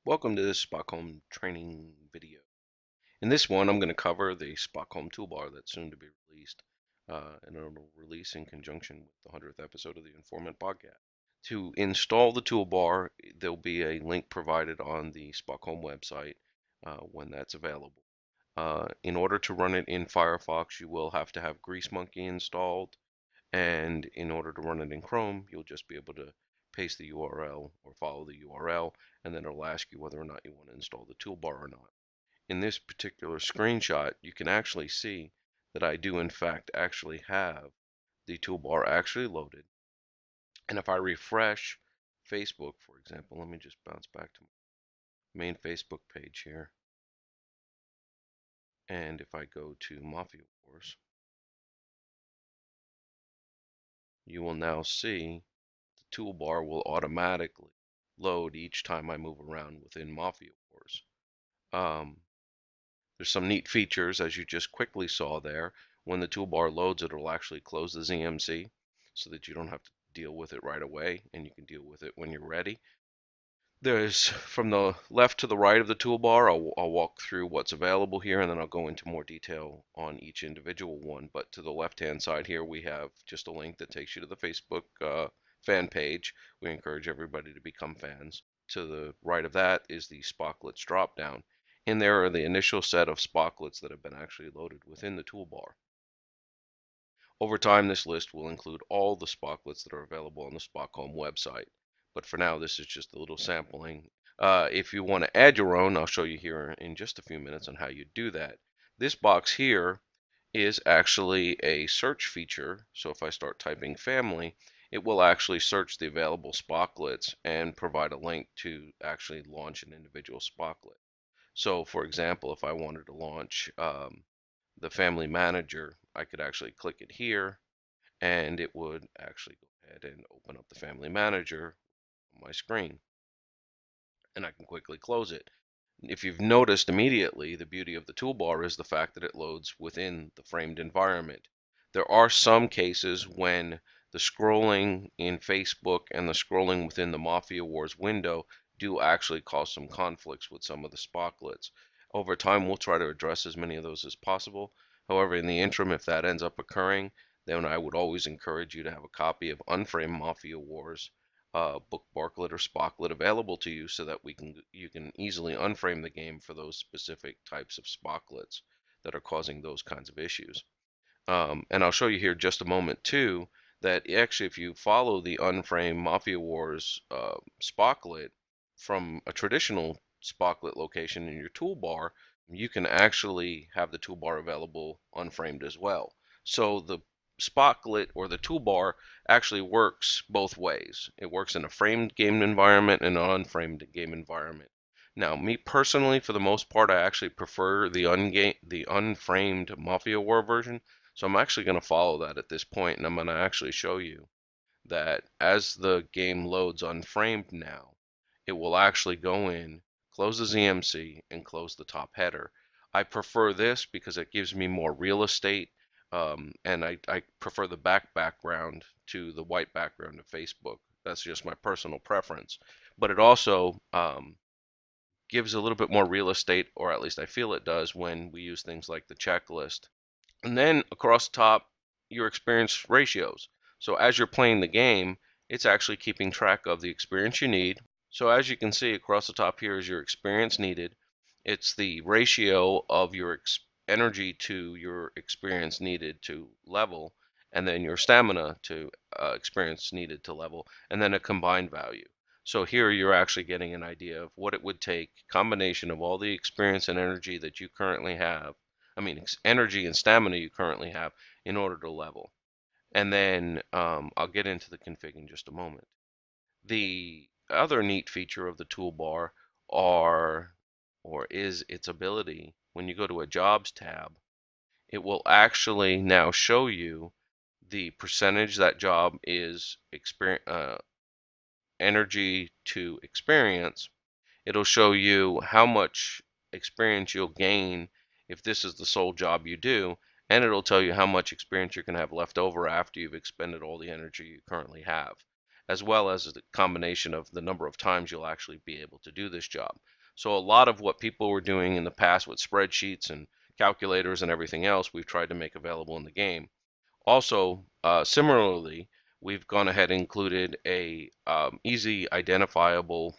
Welcome to this Spockholm training video. In this one, I'm going to cover the Spockholm toolbar that's soon to be released, and it'll release in conjunction with the 100th episode of the Informant podcast. To install the toolbar, there'll be a link provided on the Spockholm website when that's available. In order to run it in Firefox, you will have to have Grease Monkey installed, and in order to run it in Chrome, you'll just be able to paste the URL or follow the URL, and then it'll ask you whether or not you want to install the toolbar or not. In this particular screenshot, you can actually see that I do in fact actually have the toolbar actually loaded. And if I refresh Facebook, for example, let me just bounce back to my main Facebook page here. And if I go to Mafia Wars, you will now see the toolbar will automatically load each time I move around within Mafia Wars. There's some neat features, as you just quickly saw there. When the toolbar loads, it'll actually close the ZMC so that you don't have to deal with it right away, and you can deal with it when you're ready. There's, from the left to the right of the toolbar, I'll walk through what's available here, and then I'll go into more detail on each individual one. But to the left-hand side here, we have just a link that takes you to the Facebook fan page. We encourage everybody to become fans. To the right of that is the Spocklets drop-down. In there are the initial set of Spocklets that have been actually loaded within the toolbar. Over time, this list will include all the Spocklets that are available on the Spockholm website. But for now, this is just a little sampling. If you want to add your own, I'll show you here in just a few minutes on how you do that. This box here is actually a search feature. So if I start typing family, it will actually search the available Spocklets and provide a link to actually launch an individual Spocklet. So for example, if I wanted to launch the family manager, I could actually click it here, and it would actually go ahead and open up the family manager on my screen, and I can quickly close it. If you've noticed immediately, the beauty of the toolbar is the fact that it loads within the framed environment. There are some cases when the scrolling in Facebook and the scrolling within the Mafia Wars window do actually cause some conflicts with some of the Spocklets. Over time, we'll try to address as many of those as possible. However, in the interim, if that ends up occurring, then I would always encourage you to have a copy of Unframed Mafia Wars bookmarklet or Spocklet available to you so that you can easily unframe the game for those specific types of Spocklets that are causing those kinds of issues. And I'll show you here just a moment too that actually if you follow the Unframed Mafia Wars Spocklet from a traditional Spocklet location in your toolbar, you can actually have the toolbar available unframed as well. So the Spocklet or the toolbar actually works both ways. It works in a framed game environment and an unframed game environment. Now, me personally, for the most part, I actually prefer the unframed Mafia War version. So I'm actually going to follow that at this point, and I'm going to actually show you that as the game loads unframed now, it will actually go in, close the ZMC, and close the top header. I prefer this because it gives me more real estate, and I prefer the background to the white background of Facebook. That's just my personal preference. But it also gives a little bit more real estate, or at least I feel it does, when we use things like the checklist. And then across the top, your experience ratios. So as you're playing the game, it's actually keeping track of the experience you need. So as you can see across the top here is your experience needed. It's the ratio of your energy to your experience needed to level, and then your stamina to experience needed to level, and then a combined value. So here you're actually getting an idea of what it would take, combination of all the experience and energy that you currently have, energy and stamina you currently have in order to level. And then I'll get into the config in just a moment. The other neat feature of the toolbar is its ability, when you go to a jobs tab, it will actually now show you the percentage that job is energy to experience. It'll show you how much experience you'll gain if this is the sole job you do, and it'll tell you how much experience you're going to have left over after you've expended all the energy you currently have, as well as the combination of the number of times you'll actually be able to do this job. So a lot of what people were doing in the past with spreadsheets and calculators and everything else, we've tried to make available in the game. Also, similarly, we've gone ahead and included a easy identifiable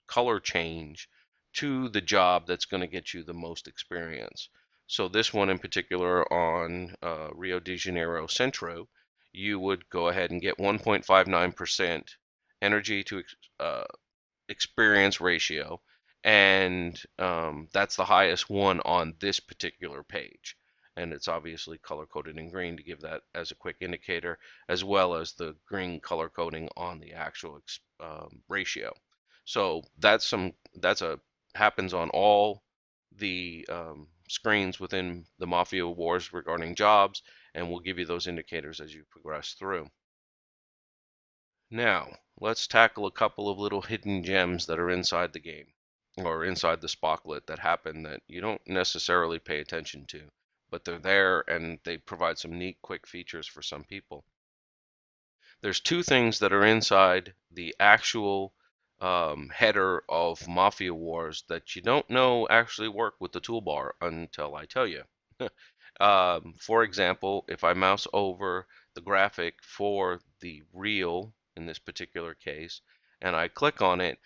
color change to the job that's going to get you the most experience. So this one in particular on Rio de Janeiro Centro, you would go ahead and get 1.59% energy to uh, experience ratio, and that's the highest one on this particular page. And it's obviously color coded in green to give that as a quick indicator, as well as the green color coding on the actual ratio. So that's a happens on all the screens within the Mafia Wars regarding jobs, and we'll give you those indicators as you progress through. Now, let's tackle a couple of little hidden gems that are inside the game or inside the Spocklet that happen that you don't necessarily pay attention to, but they're there and they provide some neat quick features for some people. There's two things that are inside the actual header of Mafia Wars that you don't know actually work with the toolbar until I tell you. For example, if I mouse over the graphic for the reel in this particular case, and I click on it,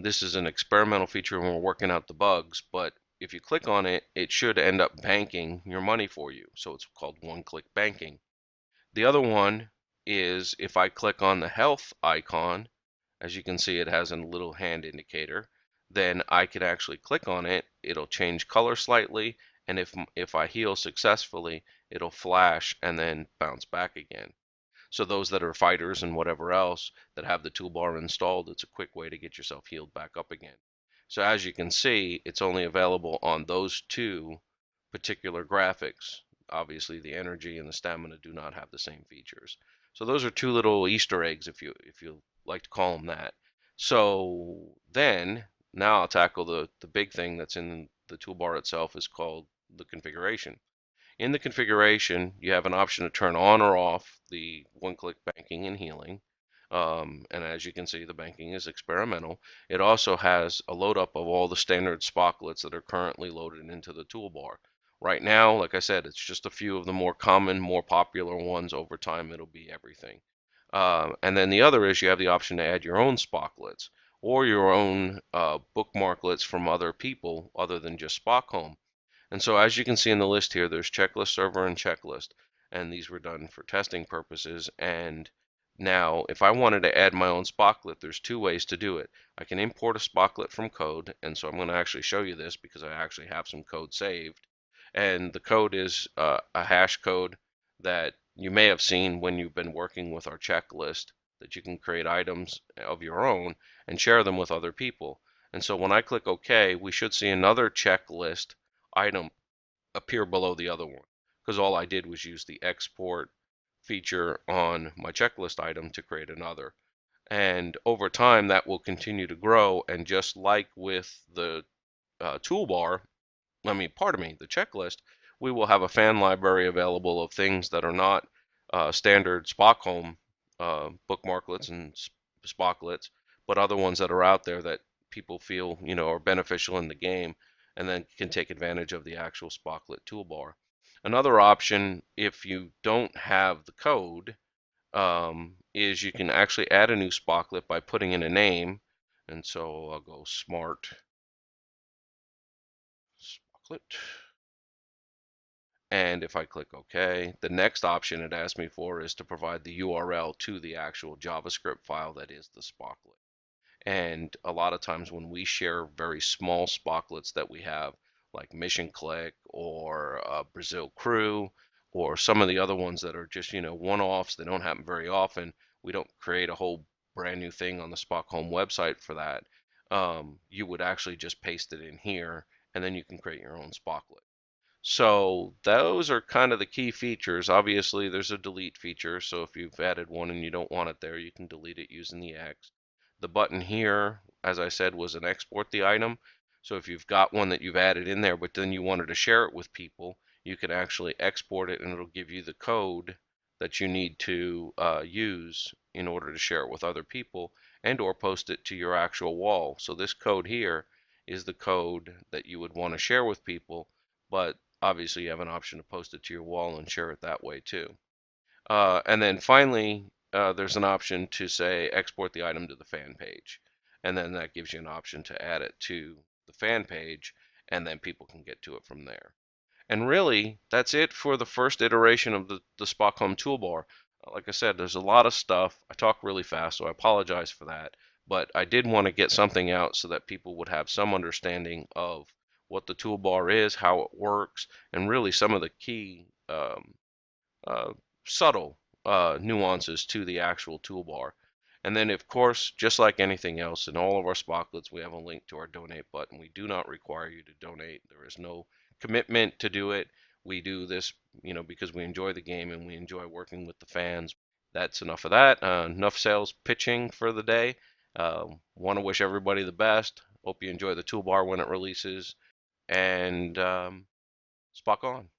this is an experimental feature when we're working out the bugs, but if you click on it, it should end up banking your money for you. So it's called one-click banking. The other one is if I click on the health icon, as you can see, it has a little hand indicator, then I can actually click on it. It'll change color slightly, and if I heal successfully, it'll flash and then bounce back again. So those that are fighters and whatever else that have the toolbar installed, it's a quick way to get yourself healed back up again. So as you can see, it's only available on those two particular graphics. Obviously, the energy and the stamina do not have the same features. So those are two little Easter eggs, if you like to call them that. So then, now I'll tackle the big thing that's in the toolbar itself is called the configuration. In the configuration, you have an option to turn on or off the one-click banking and healing. And as you can see, the banking is experimental. It also has a load up of all the standard Spocklets that are currently loaded into the toolbar. Right now, like I said, it's just a few of the more common, more popular ones. Over time, it'll be everything. And then the other is you have the option to add your own Spocklets or your own bookmarklets from other people other than just Spockholm. And so as you can see in the list here, there's checklist, server, and checklist. And these were done for testing purposes. And now, if I wanted to add my own Spocklet, there's two ways to do it. I can import a Spocklet from code. And so I'm going to actually show you this because I actually have some code saved. And the code is a hash code that you may have seen when you've been working with our checklist, that you can create items of your own and share them with other people. And so when I click OK, we should see another checklist item appear below the other one because all I did was use the export feature on my checklist item to create another. And over time, that will continue to grow. And just like with the toolbar, pardon me, the checklist, we will have a fan library available of things that are not standard Spockholm bookmarklets and Spocklets, but other ones that are out there that people feel, are beneficial in the game and then can take advantage of the actual Spocklet toolbar. Another option, if you don't have the code, is you can actually add a new Spocklet by putting in a name. And so I'll go smart Spocklet. And if I click OK, the next option it asks me for is to provide the URL to the actual JavaScript file that is the Spocklet. And a lot of times when we share very small Spocklets that we have, like Mission Click or Brazil Crew, or some of the other ones that are just, one-offs, they don't happen very often. We don't create a whole brand new thing on the Spockholm website for that. You would actually just paste it in here, and then you can create your own Spocklet. So those are kind of the key features. Obviously, there's a delete feature, so if you've added one and you don't want it there, you can delete it using the X. The button here, as I said, was an export the item. So if you've got one that you've added in there, but then you wanted to share it with people, you can actually export it and it'll give you the code that you need to use in order to share it with other people and or post it to your actual wall. So this code here is the code that you would want to share with people, but obviously you have an option to post it to your wall and share it that way too. And then finally, there's an option to say export the item to the fan page. And then that gives you an option to add it to the fan page, and then people can get to it from there. And really, that's it for the first iteration of the Spockholm toolbar. Like I said, there's a lot of stuff. I talk really fast, so I apologize for that. But I did want to get something out so that people would have some understanding of what the toolbar is, how it works, and really some of the key uh, subtle nuances to the actual toolbar. And then, of course, just like anything else, in all of our Spocklets, we have a link to our donate button. We do not require you to donate. There is no commitment to do it. We do this, because we enjoy the game and we enjoy working with the fans. That's enough of that. Enough sales pitching for the day. Want to wish everybody the best. Hope you enjoy the toolbar when it releases. And Spock on.